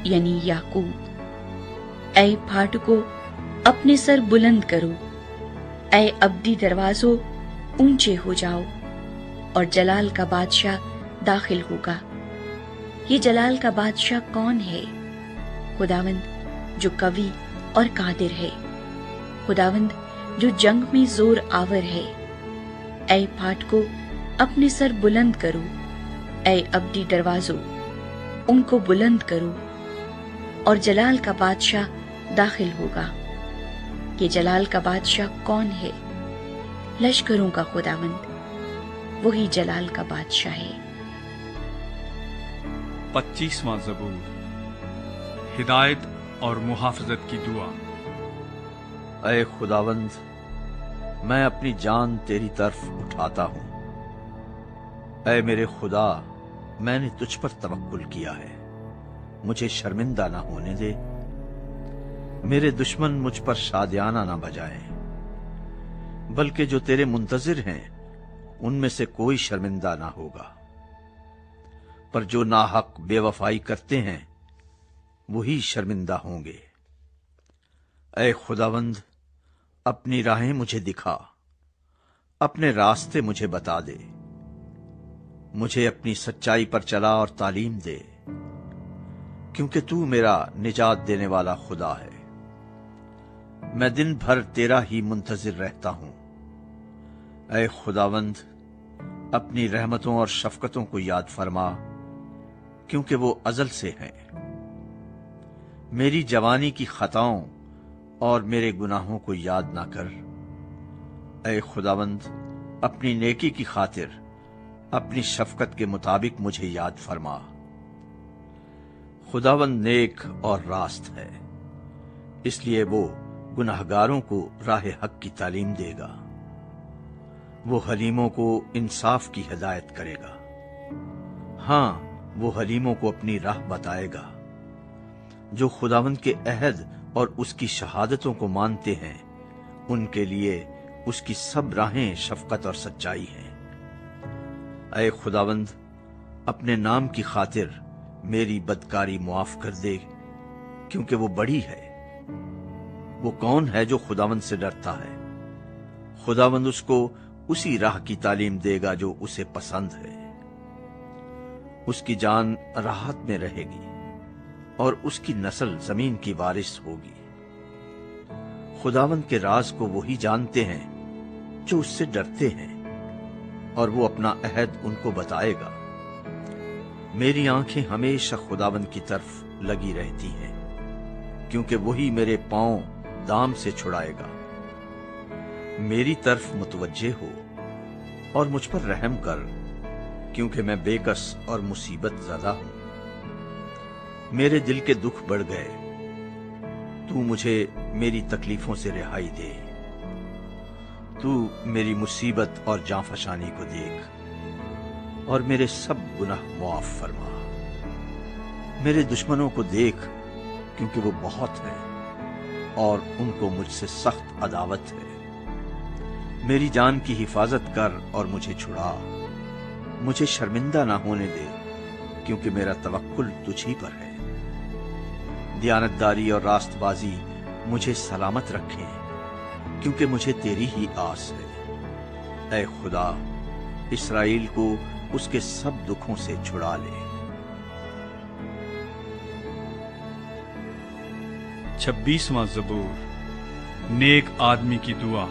یعنی یعقوب۔ اے پھاٹکو، اپنے سر بلند کرو، اے ابدی دروازوں اونچے ہو جاؤ، اور جلال کا بادشاہ داخل ہوگا۔ یہ جلال کا بادشاہ کون ہے؟ خداوند جو قوی اور قادر ہے، خداوند جو جنگ میں زور آور ہے۔ اے پھاٹکو، اپنے سر بلند کرو، اے ابدی دروازوں ان کو بلند کرو، اور جلال کا بادشاہ داخل ہوگا۔ یہ جلال کا بادشاہ کون ہے؟ لشکروں کا خداوند، وہی جلال کا بادشاہ ہے۔ 25واں زبور۔ ہدایت اور محافظت کی دعا۔ اے خداوند، میں اپنی جان تیری طرف اٹھاتا ہوں۔ اے میرے خدا، میں نے تجھ پر توکل کیا ہے، مجھے شرمندہ نہ ہونے دے۔ میرے دشمن مجھ پر شادیانہ نہ بجائیں، بلکہ جو تیرے منتظر ہیں ان میں سے کوئی شرمندہ نہ ہوگا۔ پر جو ناحق بے وفائی کرتے ہیں وہی شرمندہ ہوں گے۔ اے خداوند، اپنی راہیں مجھے دکھا، اپنے راستے مجھے بتا دے، مجھے اپنی سچائی پر چلا اور تعلیم دے، کیونکہ تو میرا نجات دینے والا خدا ہے۔ میں دن بھر تیرا ہی منتظر رہتا ہوں۔ اے خداوند، اپنی رحمتوں اور شفقتوں کو یاد فرما، کیونکہ وہ ازل سے ہیں۔ میری جوانی کی خطاؤں اور میرے گناہوں کو یاد نہ کر۔ اے خداوند، اپنی نیکی کی خاطر اپنی شفقت کے مطابق مجھے یاد فرما۔ خداوند نیک اور راست ہے، اس لیے وہ گناہگاروں کو راہ حق کی تعلیم دے گا۔ وہ حلیموں کو انصاف کی ہدایت کرے گا، ہاں، وہ حلیموں کو اپنی راہ بتائے گا۔ جو خداوند کے عہد اور اس کی شہادتوں کو مانتے ہیں، ان کے لیے اس کی سب راہیں شفقت اور سچائی ہیں۔ اے خداوند، اپنے نام کی خاطر میری بدکاری معاف کر دے، کیونکہ وہ بڑی ہے۔ وہ کون ہے جو خداوند سے ڈرتا ہے؟ خداوند اس کو اسی راہ کی تعلیم دے گا جو اسے پسند ہے۔ اس کی جان راحت میں رہے گی اور اس کی نسل زمین کی وارث ہوگی۔ خداوند کے راز کو وہی جانتے ہیں جو اس سے ڈرتے ہیں، اور وہ اپنا عہد ان کو بتائے گا۔ میری آنکھیں ہمیشہ خداوند کی طرف لگی رہتی ہیں، کیونکہ وہی میرے پاؤں دام سے چھڑائے گا۔ میری طرف متوجہ ہو اور مجھ پر رحم کر، کیونکہ میں بے کس اور مصیبت زدہ ہوں۔ میرے دل کے دکھ بڑھ گئے، تو مجھے میری تکلیفوں سے رہائی دے۔ تو میری مصیبت اور جانفشانی کو دیکھ اور میرے سب گناہ معاف فرما۔ میرے دشمنوں کو دیکھ، کیونکہ وہ بہت ہیں اور ان کو مجھ سے سخت عداوت ہے۔ میری جان کی حفاظت کر اور مجھے چھڑا، مجھے شرمندہ نہ ہونے دے، کیونکہ میرا توکل تجھ ہی پر ہے۔ دیانتداری اور راست بازی مجھے سلامت رکھیں، کیونکہ مجھے تیری ہی آس ہے۔ اے خدا، اسرائیل کو اس کے سب دکھوں سے چھڑا لے۔ 26واں زبور، نیک آدمی کی دعا۔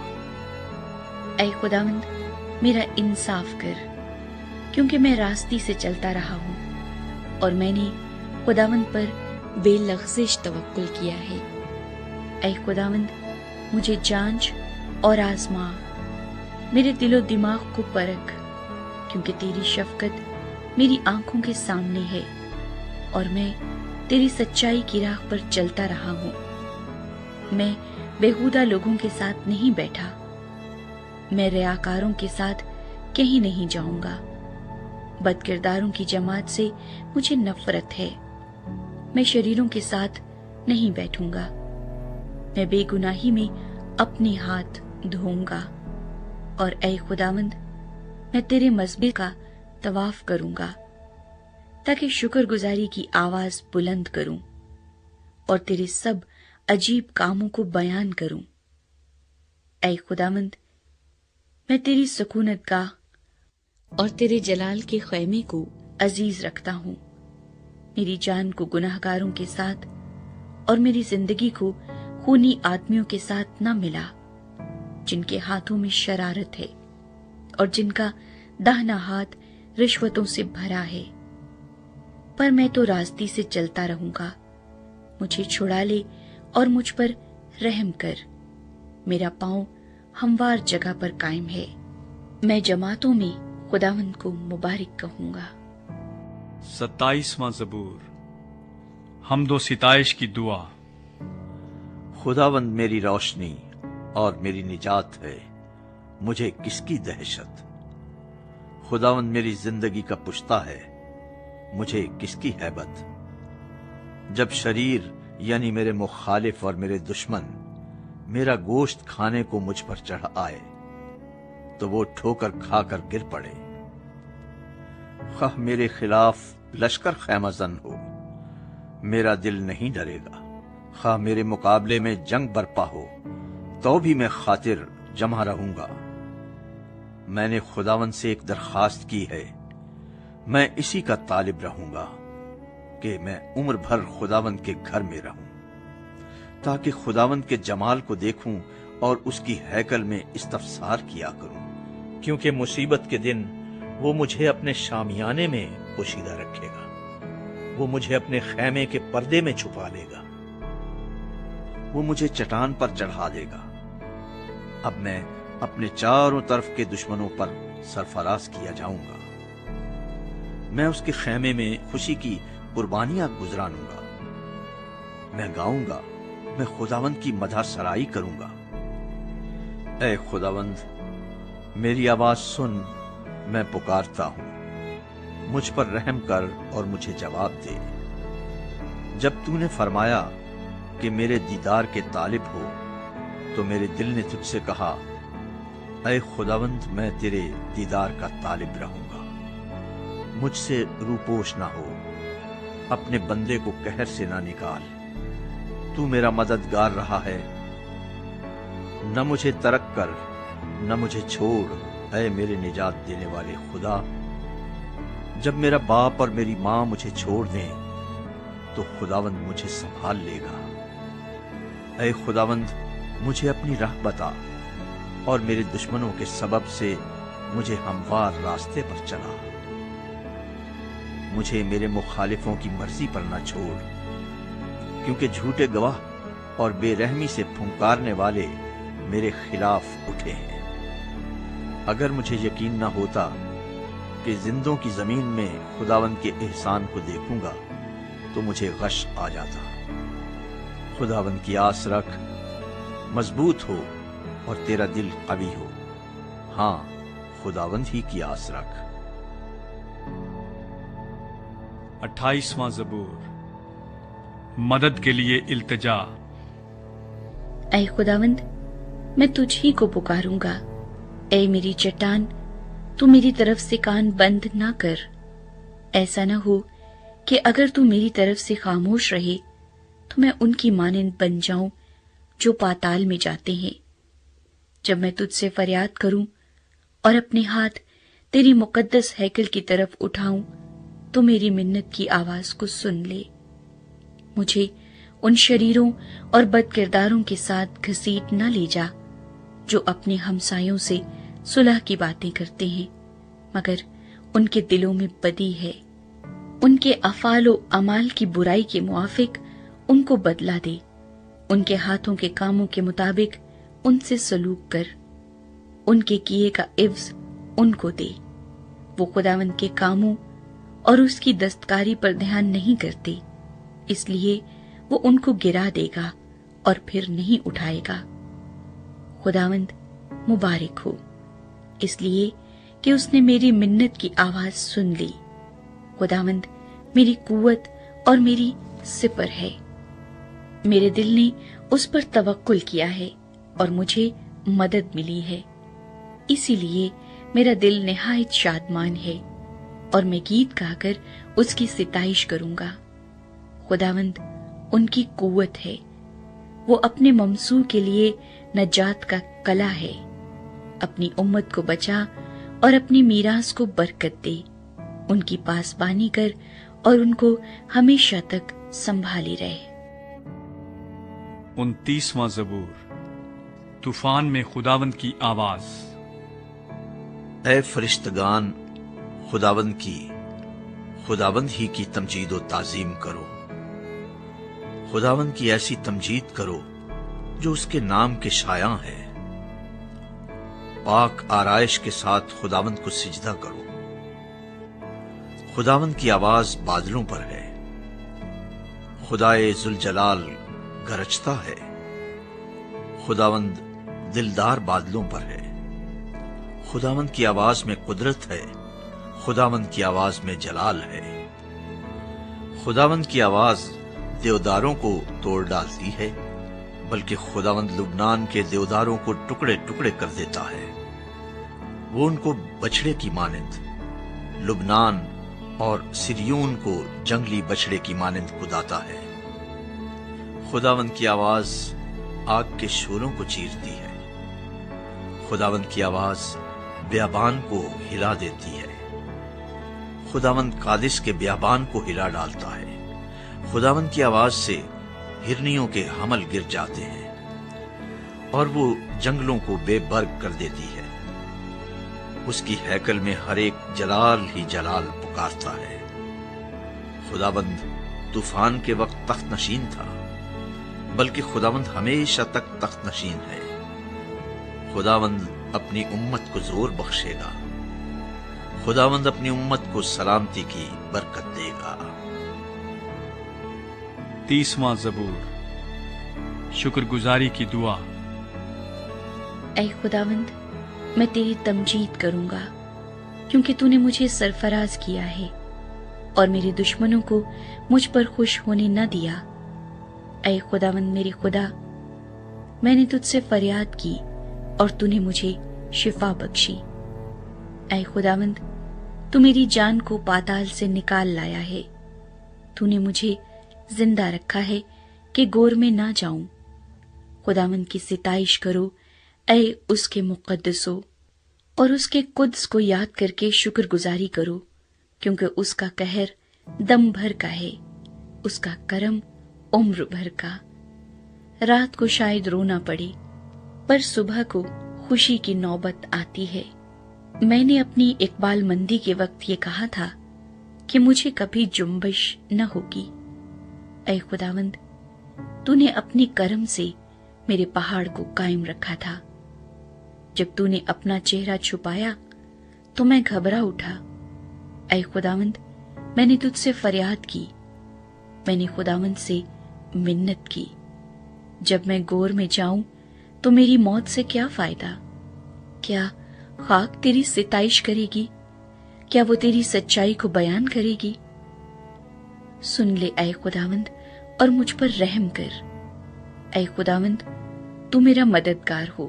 اے خداوند، میرا انصاف کر، کیونکہ میں راستی سے چلتا رہا ہوں اور میں نے خداوند پر بے لغزش توکل کیا ہے۔ اے خداوند، مجھے جانچ اور آزما، میرے دل و دماغ کو پرکھ، کیونکہ تیری شفقت میری آنکھوں کے سامنے ہے اور میں تیری سچائی کی راہ پر چلتا رہا ہوں۔ میں بیہودہ لوگوں کے ساتھ نہیں بیٹھا، میں ریاکاروں کے ساتھ کہیں نہیں جاؤں گا۔ بد کرداروں کی جماعت سے مجھے نفرت ہے، میں شریروں کے ساتھ نہیں بیٹھوں گا۔ میں بے گناہی میں اپنے ہاتھ دھوؤں گا، اور اے خداوند، میں تیرے مذبح کا طواف کروں گا، تاکہ شکر گزاری کی آواز بلند کروں اور تیرے سب عجیب کاموں کو بیان کروں۔ اے خداوند، میں تیری سکونت گاہ اور تیرے جلال کے خیمے کو عزیز رکھتا ہوں۔ میری جان کو گناہ گاروں کے ساتھ اور میری زندگی کو خونی آدمیوں کے ساتھ نہ ملا، جن کے ہاتھوں میں شرارت ہے اور جن کا داہنا ہاتھ رشوتوں سے بھرا ہے۔ پر میں تو راستی سے چلتا رہوں گا، مجھے چھڑا لے اور مجھ پر رحم کر۔ میرا پاؤں ہموار جگہ پر قائم ہے، میں جماعتوں میں خداوند کو مبارک کہوں گا۔ 27واں زبور، حمد و ستائش کی دعا۔ خداوند میری روشنی اور میری نجات ہے، مجھے کس کی دہشت؟ خداوند میری زندگی کا پشتہ ہے، مجھے کس کی ہیبت؟ جب شریر یعنی میرے مخالف اور میرے دشمن میرا گوشت کھانے کو مجھ پر چڑھ آئے، تو وہ ٹھوکر کھا کر گر پڑے۔ خواہ میرے خلاف لشکر خیمہ زن ہو، میرا دل نہیں ڈرے گا۔ خواہ میرے مقابلے میں جنگ برپا ہو، تو بھی میں خاطر جمع رہوں گا۔ میں نے خداوند سے ایک درخواست کی ہے، میں اسی کا طالب رہوں گا کہ میں عمر بھر خداوند کے گھر میں رہوں، تاکہ خداوند کے جمال کو دیکھوں اور اس کی ہیکل میں استفسار کیا کروں، کیونکہ مصیبت کے دن وہ مجھے اپنے شامیانے میں پوشیدہ رکھے گا، وہ مجھے اپنے خیمے کے پردے میں چھپا لے گا، وہ مجھے چٹان پر چڑھا دے گا۔ اب میں اپنے چاروں طرف کے دشمنوں پر سرفراز کیا جاؤں گا۔ میں اس کے خیمے میں خوشی کی قربانیاں گزرانوں گا۔ میں گاؤں گا، میں خداوند کی مدح سرائی کروں گا۔ اے خداوند، میری آواز سن، میں پکارتا ہوں، مجھ پر رحم کر اور مجھے جواب دے۔ جب تو نے فرمایا کہ میرے دیدار کے طالب ہو تو میرے دل نے تجھ سے کہا اے خداوند میں تیرے دیدار کا طالب رہوں گا۔ مجھ سے روپوش نہ ہو، اپنے بندے کو قہر سے نہ نکال۔ تو میرا مددگار رہا ہے، نہ مجھے ترک کر نہ مجھے چھوڑ اے میرے نجات دینے والے خدا۔ جب میرا باپ اور میری ماں مجھے چھوڑ دیں تو خداوند مجھے سنبھال لے گا۔ اے خداوند مجھے اپنی راہ بتا اور میرے دشمنوں کے سبب سے مجھے ہموار راستے پر چلا۔ مجھے میرے مخالفوں کی مرضی پر نہ چھوڑ، کیونکہ جھوٹے گواہ اور بے رحمی سے پھنکارنے والے میرے خلاف اٹھے ہیں۔ اگر مجھے یقین نہ ہوتا کہ زندوں کی زمین میں خداوند کے احسان کو دیکھوں گا تو مجھے غش آ جاتا۔ خداوند کی آس رکھ، مضبوط ہو اور تیرا دل قوی ہو۔ ہاں، خداوند ہی کی آس رکھ۔ 28واں زبور، مدد کے لیے التجا۔ اے خداوند میں تجھ ہی کو پکاروں گا۔ اے میری چٹان، تو میری طرف سے کان بند نہ کر۔ ایسا نہ ہو کہ اگر تو میری طرف سے خاموش رہے تو میں ان کی مانند بن جاؤں جو پاتال میں جاتے ہیں۔ جب میں تجھ سے فریاد کروں اور اپنے ہاتھ تیری مقدس ہیکل کی طرف اٹھاؤں تو میری منت کی آواز کو سن لے۔ مجھے ان شریروں اور بد کرداروں کے ساتھ گھسیٹ نہ لے جا جو اپنے ہمسایوں سے صلح کی باتیں کرتے ہیں، مگر ان کے دلوں میں بدی ہے۔ ان کے افعال و اعمال کی برائی کے موافق ان کو بدلہ دے، ان کے ہاتھوں کے کاموں کے مطابق ان سے سلوک کر، ان کے کیے کا عوض ان کو دے۔ وہ خداوند کے کاموں اور اس کی دستکاری پر دھیان نہیں کرتے، اس لیے وہ ان کو گرا دے گا اور پھر نہیں اٹھائے گا۔ خداوند مبارک ہو، اس لیے کہ اس نے میری منت کی آواز سن لی۔ خداوند میری قوت اور میری سپر ہے، میرے دل نے اس پر توکل کیا ہے اور مجھے مدد ملی ہے۔ اسی لیے میرا دل نہایت شادمان ہے اور میں گیت گا کر اس کی ستائش کروں گا۔ خداوند ان کی قوت ہے، وہ اپنے ممسوح کے لیے نجات کا قلعہ ہے۔ اپنی امت کو بچا اور اپنی میراث کو برکت دے، ان کی پاسبانی کر اور ان کو ہمیشہ تک سنبھالی رہے۔ 29واں زبور، طوفان میں خداوند کی آواز۔ اے فرشتگان، خداوند ہی کی تمجید و تعظیم کرو۔ خداوند کی ایسی تمجید کرو جو اس کے نام کے شایاں ہے۔ پاک آرائش کے ساتھ خداوند کو سجدہ کرو۔ خداوند کی آواز بادلوں پر ہے، خدائے ذوالجلال گرجتا ہے۔ خداوند دلدار بادلوں پر ہے، خداوند کی آواز میں قدرت ہے، خداوند کی آواز میں جلال ہے۔ خداوند کی آواز دیوداروں کو توڑ ڈالتی ہے، بلکہ خداوند لبنان کے دیوداروں کو ٹکڑے ٹکڑے کر دیتا ہے۔ وہ ان کو بچڑے کی مانند، لبنان اور سریون کو جنگلی بچڑے کی مانند کداتا ہے۔ خداوند کی آواز آگ کے شعلوں کو چیرتی ہے، خداوند کی آواز بیابان کو ہلا دیتی ہے۔ خداوند قادس کے بیابان کو ہلا ڈالتا ہے، خداوند کی آواز سے ہرنیوں کے حمل گر جاتے ہیں اور وہ جنگلوں کو بے برگ کر دیتی ہے۔ اس کی ہیکل میں ہر ایک جلال ہی جلال پکارتا ہے۔ خداوند طوفان کے وقت تخت نشین تھا، بلکہ خداوند ہمیشہ تک تخت نشین ہے۔ خداوند اپنی امت کو زور بخشے گا، خداوند اپنی امت کو سلامتی کی برکت دے گا۔ 30واں زبور، شکر گزاری کی دعا۔ اے خداوند میں تیری تمجید کروں گا، کیونکہ تو نے مجھے سرفراز کیا ہے۔ اور میرے دشمنوں کو مجھ پر خوش ہونے نہ دیا۔ اے خداوند میرے خدا، میں نے تجھ سے فریاد کی اور تو نے مجھے شفا بخشی۔ اے خداوند، تو میری جان کو پاتال سے نکال لایا ہے، تو نے مجھے زندہ رکھا ہے کہ گور میں نہ جاؤں۔ خداوند کی ستائش کرو اے اس کے مقدسو، اور اس کے قدس کو یاد کر کے شکر گزاری کرو، کیونکہ اس کا قہر دم بھر کا ہے، اس کا کرم عمر بھر کا۔ رات کو شاید رونا پڑے، پر صبح کو خوشی کی نوبت آتی ہے۔ میں نے اپنی اقبال مندی کے وقت یہ کہا تھا کہ مجھے کبھی جنبش نہ ہوگی۔ اے خداوند، تو نے اپنی کرم سے میرے پہاڑ کو قائم رکھا تھا۔ جب تو نے اپنا چہرہ چھپایا تو میں گھبرا اٹھا۔ اے خداوند، میں نے تجھ سے فریاد کی، میں نے خداوند سے منت کی۔ جب میں گور میں جاؤں تو میری موت سے کیا فائدہ؟ کیا خاک تیری ستائش کرے گی؟ کیا وہ تیری سچائی کو بیان کرے گی؟ سن لے اے خداوند اور مجھ پر رحم کر۔ اے خداوند، تو میرا مددگار ہو۔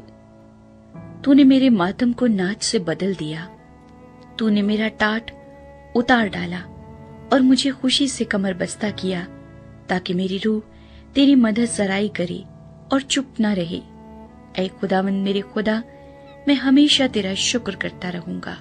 تو نے میرے ماتم کو ناچ سے بدل دیا، تو نے میرا ٹاٹ اتار ڈالا اور مجھے خوشی سے کمر بستہ کیا، تاکہ میری روح تیری مدد سرائی کرے اور چپ نہ رہے۔ اے خداوند میرے خدا، میں ہمیشہ تیرا شکر کرتا رہوں گا۔